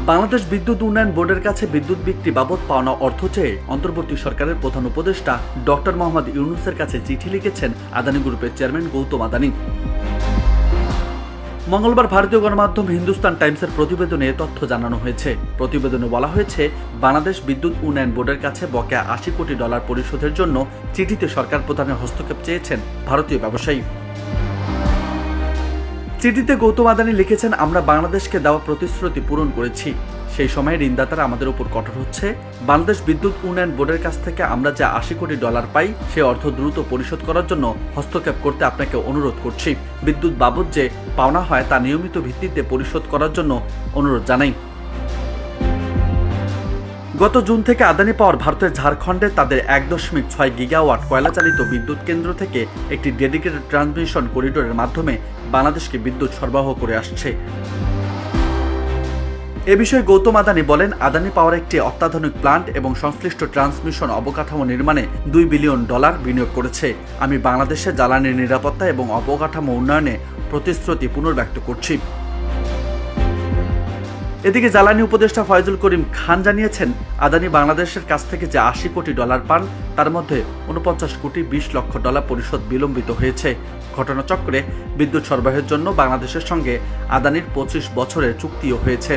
বাংলাদেশ বিদ্যুৎ উন্নয়ন বোর্ডের কাছে বিদ্যুৎ বিক্রি বাবদ পাওনা অর্থ চেয়ে অন্তর্বর্তী সরকারের প্রধান উপদেষ্টা ডক্টর মোহাম্মদ ইউনূসের কাছে চিঠি লিখেছেন আদানি গ্রুপের চেয়ারম্যান গৌতম আদানি। মঙ্গলবার ভারতীয় গণমাধ্যম হিন্দুস্তান টাইমসের প্রতিবেদনে এ তথ্য জানানো হয়েছে। প্রতিবেদনে বলা হয়েছে, বাংলাদেশ বিদ্যুৎ উন্নয়ন বোর্ডের কাছে বকেয়া $80 কোটি পরিশোধের জন্য চিঠিতে সরকার প্রধানের হস্তক্ষেপ চেয়েছেন ভারতীয় ব্যবসায়ী। চিঠিতে গৌতম আদানি লিখেছেন, আমরা বাংলাদেশকে দেওয়া প্রতিশ্রুতি পূরণ করেছি। সেই সময় ঋণদাতারা আমাদের উপর কঠোর হচ্ছে। বাংলাদেশ বিদ্যুৎ উন্নয়ন বোর্ডের কাছ থেকে আমরা যা $80 কোটি পাই সে অর্থ দ্রুত পরিশোধ করার জন্য হস্তক্ষেপ করতে আপনাকে অনুরোধ করছি। বিদ্যুৎ বাবদ যে পাওনা হয় তা নিয়মিত ভিত্তিতে পরিশোধ করার জন্য অনুরোধ জানাই। গত জুন থেকে আদানি পাওয়ার ভারতের ঝাড়খণ্ডে তাদের 1.6 গিগাওয়াট কয়লা চালিত বিদ্যুৎ কেন্দ্র থেকে একটি ডেডিকেটেড ট্রান্সমিশন করিডোরের মাধ্যমে বাংলাদেশকে বিদ্যুৎ সরবরাহ করে আসছে। এ বিষয়ে গৌতম আদানি বলেন, আদানি পাওয়ার একটি অত্যাধুনিক প্লান্ট এবং সংশ্লিষ্ট ট্রান্সমিশন অবকাঠামো নির্মাণে $2 বিলিয়ন বিনিয়োগ করেছে। আমি বাংলাদেশে জ্বালানির নিরাপত্তা এবং অবকাঠামো উন্নয়নে প্রতিশ্রুতি পুনর্ব্যক্ত করছি। এদিকে জ্বালানি উপদেষ্টা ফয়জুল করিম খান জানিয়েছেন, আদানি বাংলাদেশের কাছ থেকে যে $80 কোটি পান তার মধ্যে $49 কোটি $20 লক্ষ পরিশোধ বিলম্বিত হয়েছে। ঘটনাচক্রে বিদ্যুৎ সরবরাহের জন্য বাংলাদেশের সঙ্গে আদানির 25 বছরের চুক্তিও হয়েছে।